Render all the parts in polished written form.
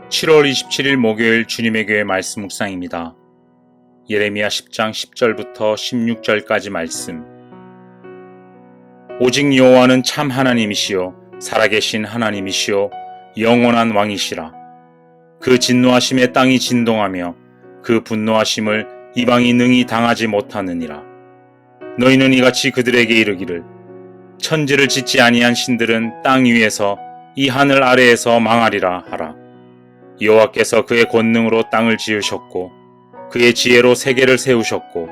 7월 27일 목요일 주님의 교회 말씀 묵상입니다. 예레미야 10장 10절부터 16절까지 말씀. 오직 여호와는 참 하나님이시요 살아계신 하나님이시요 영원한 왕이시라. 그 진노하심에 땅이 진동하며 그 분노하심을 이방이 능히 당하지 못하느니라. 너희는 이같이 그들에게 이르기를 천지를 짓지 아니한 신들은 땅 위에서 이 하늘 아래에서 망하리라 하라. 여호와께서 그의 권능으로 땅을 지으셨고 그의 지혜로 세계를 세우셨고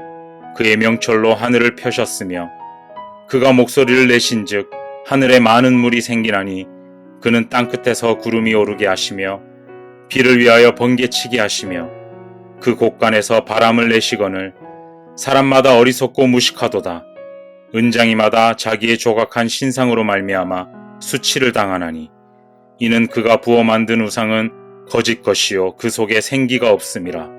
그의 명철로 하늘을 펴셨으며 그가 목소리를 내신즉 하늘에 많은 물이 생기나니 그는 땅끝에서 구름이 오르게 하시며 비를 위하여 번개치게 하시며 그 곳간에서 바람을 내시거늘 사람마다 어리석고 무식하도다. 은장이마다 자기의 조각한 신상으로 말미암아 수치를 당하나니 이는 그가 부어 만든 우상은 거짓 것이요 그 속에 생기가 없음이라.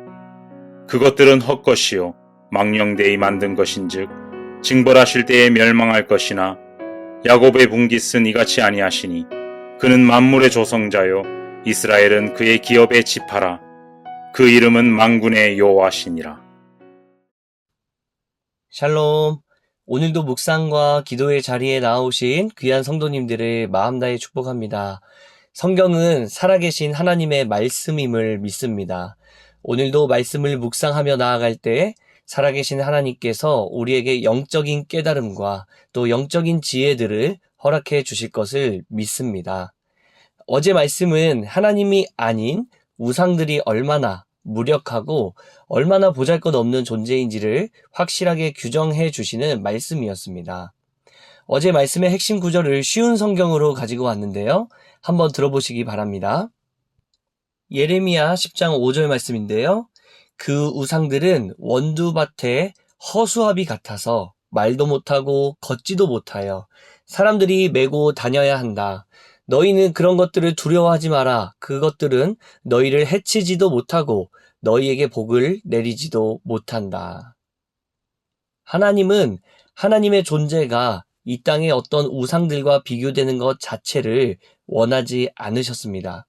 그것들은 헛것이요 망령되이 만든 것인즉 징벌하실 때에 멸망할 것이나 야곱의 분깃은 이같이 아니하시니 그는 만물의 조성자요 이스라엘은 그의 기업의 지파라. 그 이름은 만군의 여호와시니라. 샬롬. 오늘도 묵상과 기도의 자리에 나오신 귀한 성도님들을 마음 다해 축복합니다. 성경은 살아계신 하나님의 말씀임을 믿습니다. 오늘도 말씀을 묵상하며 나아갈 때 살아계신 하나님께서 우리에게 영적인 깨달음과 또 영적인 지혜들을 허락해 주실 것을 믿습니다. 어제 말씀은 하나님이 아닌 우상들이 얼마나 무력하고 얼마나 보잘것없는 존재인지를 확실하게 규정해 주시는 말씀이었습니다. 어제 말씀의 핵심 구절을 쉬운 성경으로 가지고 왔는데요. 한번 들어보시기 바랍니다. 예레미야 10장 5절 말씀인데요. 그 우상들은 원두밭의 허수아비 같아서 말도 못하고 걷지도 못하여 사람들이 메고 다녀야 한다. 너희는 그런 것들을 두려워하지 마라. 그것들은 너희를 해치지도 못하고 너희에게 복을 내리지도 못한다. 하나님은 하나님의 존재가 이 땅의 어떤 우상들과 비교되는 것 자체를 원하지 않으셨습니다.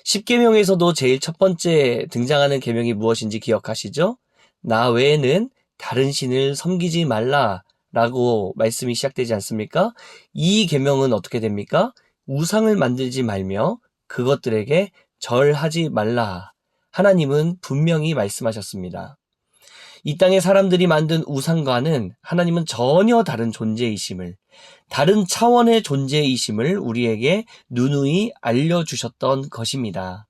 10계명에서도 제일 첫 번째 등장하는 계명이 무엇인지 기억하시죠? 나 외에는 다른 신을 섬기지 말라라고 말씀이 시작되지 않습니까? 이 계명은 어떻게 됩니까? 우상을 만들지 말며 그것들에게 절하지 말라. 하나님은 분명히 말씀하셨습니다. 이 땅의 사람들이 만든 우상과는 하나님은 전혀 다른 존재이심을, 다른 차원의 존재이심을 우리에게 누누이 알려주셨던 것입니다.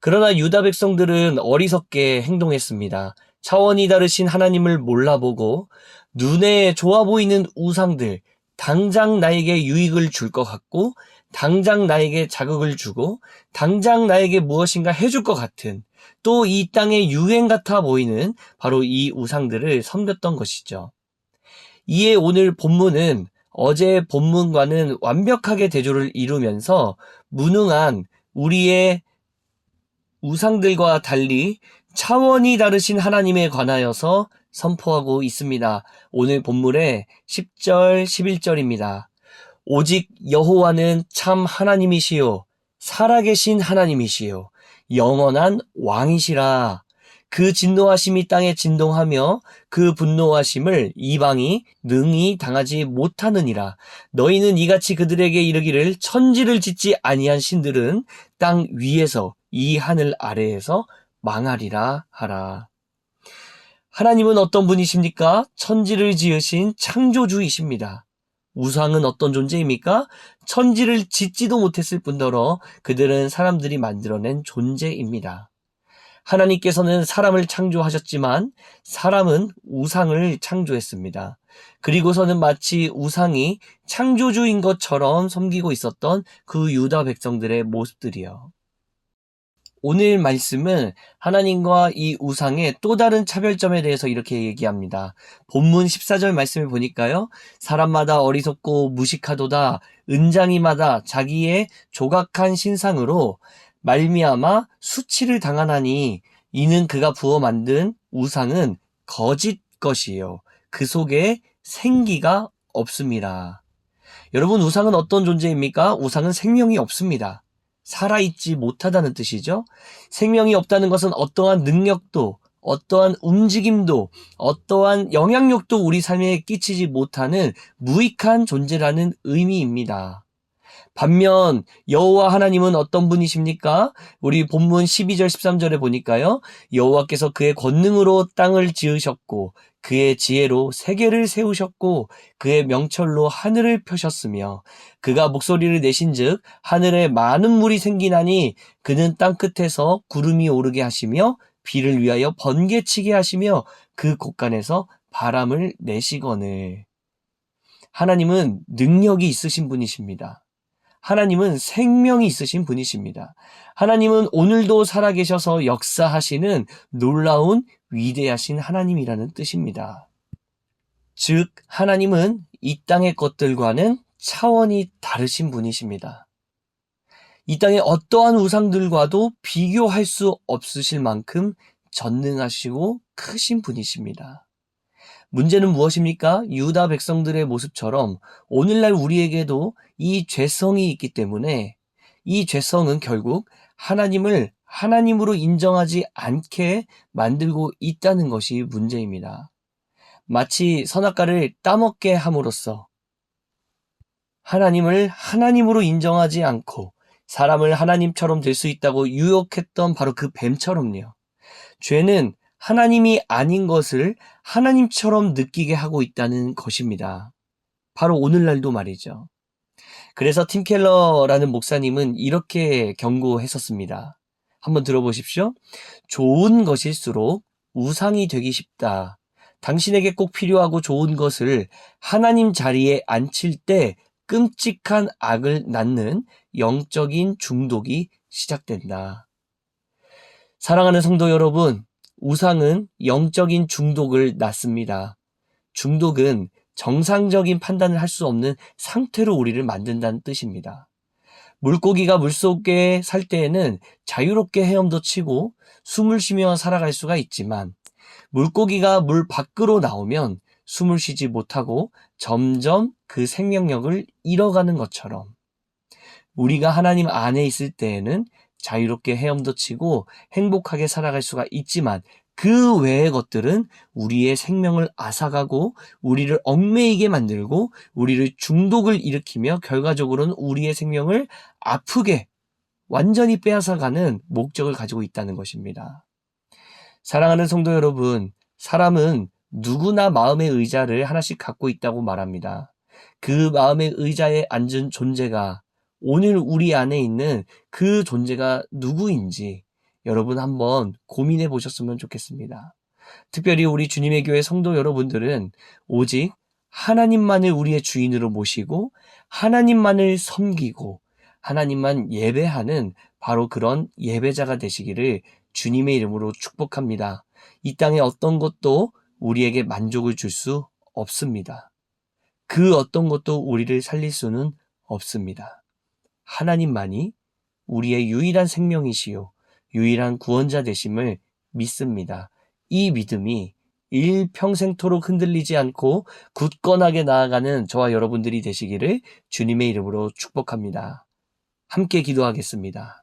그러나 유다 백성들은 어리석게 행동했습니다. 차원이 다르신 하나님을 몰라보고 눈에 좋아 보이는 우상들, 당장 나에게 유익을 줄 것 같고 당장 나에게 자극을 주고 당장 나에게 무엇인가 해줄 것 같은 또 이 땅의 유행 같아 보이는 바로 이 우상들을 섬겼던 것이죠. 이에 오늘 본문은 어제 본문과는 완벽하게 대조를 이루면서 무능한 우리의 우상들과 달리 차원이 다르신 하나님에 관하여서 선포하고 있습니다. 오늘 본문의 10절, 11절입니다. 오직 여호와는 참 하나님이시요 살아계신 하나님이시요 영원한 왕이시라. 그 진노하심이 땅에 진동하며 그 분노하심을 이방이 능히 당하지 못하느니라. 너희는 이같이 그들에게 이르기를 천지를 짓지 아니한 신들은 땅 위에서 이 하늘 아래에서 망하리라 하라. 하나님은 어떤 분이십니까? 천지를 지으신 창조주이십니다. 우상은 어떤 존재입니까? 천지를 짓지도 못했을 뿐더러 그들은 사람들이 만들어낸 존재입니다. 하나님께서는 사람을 창조하셨지만 사람은 우상을 창조했습니다. 그리고서는 마치 우상이 창조주인 것처럼 섬기고 있었던 그 유다 백성들의 모습들이요. 오늘 말씀은 하나님과 이 우상의 또 다른 차별점에 대해서 이렇게 얘기합니다. 본문 14절 말씀을 보니까요. 사람마다 어리석고 무식하도다. 은장이마다 자기의 조각한 신상으로 말미암아 수치를 당하나니 이는 그가 부어 만든 우상은 거짓 것이요 그 속에 생기가 없습니다. 여러분, 우상은 어떤 존재입니까? 우상은 생명이 없습니다. 살아있지 못하다는 뜻이죠. 생명이 없다는 것은 어떠한 능력도, 어떠한 움직임도, 어떠한 영향력도 우리 삶에 끼치지 못하는 무익한 존재라는 의미입니다. 반면 여호와 하나님은 어떤 분이십니까? 우리 본문 12절 13절에 보니까요. 여호와께서 그의 권능으로 땅을 지으셨고 그의 지혜로 세계를 세우셨고 그의 명철로 하늘을 펴셨으며 그가 목소리를 내신즉 하늘에 많은 물이 생기나니 그는 땅 끝에서 구름이 오르게 하시며 비를 위하여 번개치게 하시며 그 곳간에서 바람을 내시거늘. 하나님은 능력이 있으신 분이십니다. 하나님은 생명이 있으신 분이십니다. 하나님은 오늘도 살아계셔서 역사하시는 놀라운 위대하신 하나님이라는 뜻입니다. 즉, 하나님은 이 땅의 것들과는 차원이 다르신 분이십니다. 이 땅의 어떠한 우상들과도 비교할 수 없으실 만큼 전능하시고 크신 분이십니다. 문제는 무엇입니까? 유다 백성들의 모습처럼 오늘날 우리에게도 이 죄성이 있기 때문에 이 죄성은 결국 하나님을 하나님으로 인정하지 않게 만들고 있다는 것이 문제입니다. 마치 선악과를 따먹게 함으로써 하나님을 하나님으로 인정하지 않고 사람을 하나님처럼 될 수 있다고 유혹했던 바로 그 뱀처럼요. 죄는 하나님이 아닌 것을 하나님처럼 느끼게 하고 있다는 것입니다. 바로 오늘날도 말이죠. 그래서 팀 켈러라는 목사님은 이렇게 경고했었습니다. 한번 들어보십시오. 좋은 것일수록 우상이 되기 쉽다. 당신에게 꼭 필요하고 좋은 것을 하나님 자리에 앉힐 때 끔찍한 악을 낳는 영적인 중독이 시작된다. 사랑하는 성도 여러분, 우상은 영적인 중독을 낳습니다. 중독은 정상적인 판단을 할 수 없는 상태로 우리를 만든다는 뜻입니다. 물고기가 물속에 살 때에는 자유롭게 헤엄도 치고 숨을 쉬며 살아갈 수가 있지만 물고기가 물 밖으로 나오면 숨을 쉬지 못하고 점점 그 생명력을 잃어가는 것처럼 우리가 하나님 안에 있을 때에는 자유롭게 헤엄도 치고 행복하게 살아갈 수가 있지만 그 외의 것들은 우리의 생명을 앗아가고 우리를 얽매이게 만들고 우리를 중독을 일으키며 결과적으로는 우리의 생명을 아프게 완전히 빼앗아가는 목적을 가지고 있다는 것입니다. 사랑하는 성도 여러분, 사람은 누구나 마음의 의자를 하나씩 갖고 있다고 말합니다. 그 마음의 의자에 앉은 존재가 오늘 우리 안에 있는 그 존재가 누구인지 여러분 한번 고민해 보셨으면 좋겠습니다. 특별히 우리 주님의 교회 성도 여러분들은 오직 하나님만을 우리의 주인으로 모시고 하나님만을 섬기고 하나님만 예배하는 바로 그런 예배자가 되시기를 주님의 이름으로 축복합니다. 이 땅의 어떤 것도 우리에게 만족을 줄 수 없습니다. 그 어떤 것도 우리를 살릴 수는 없습니다. 하나님만이 우리의 유일한 생명이시요 유일한 구원자 되심을 믿습니다. 이 믿음이 일평생토록 흔들리지 않고 굳건하게 나아가는 저와 여러분들이 되시기를 주님의 이름으로 축복합니다. 함께 기도하겠습니다.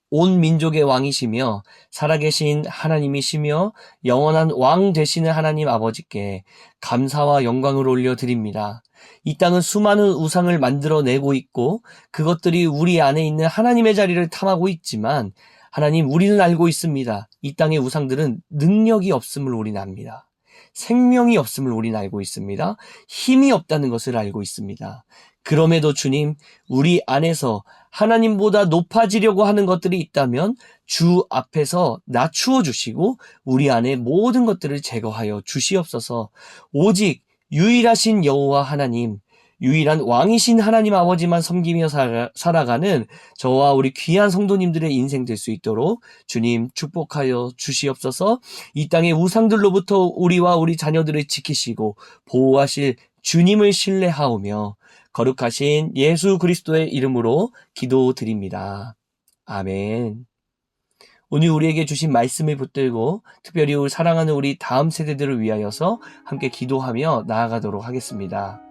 온 민족의 왕이시며 살아계신 하나님이시며 영원한 왕 되시는 하나님 아버지께 감사와 영광을 올려드립니다. 이 땅은 수많은 우상을 만들어내고 있고 그것들이 우리 안에 있는 하나님의 자리를 탐하고 있지만 하나님, 우리는 알고 있습니다. 이 땅의 우상들은 능력이 없음을 우리는 압니다. 생명이 없음을 우리는 알고 있습니다. 힘이 없다는 것을 알고 있습니다. 그럼에도 주님, 우리 안에서 하나님보다 높아지려고 하는 것들이 있다면 주 앞에서 낮추어 주시고 우리 안에 모든 것들을 제거하여 주시옵소서. 오직 유일하신 여호와 하나님, 유일한 왕이신 하나님 아버지만 섬기며 살아가는 저와 우리 귀한 성도님들의 인생 될 수 있도록 주님 축복하여 주시옵소서. 이 땅의 우상들로부터 우리와 우리 자녀들을 지키시고 보호하실 주님을 신뢰하오며 거룩하신 예수 그리스도의 이름으로 기도드립니다. 아멘. 오늘 우리에게 주신 말씀을 붙들고 특별히 사랑하는 우리 다음 세대들을 위하여서 함께 기도하며 나아가도록 하겠습니다.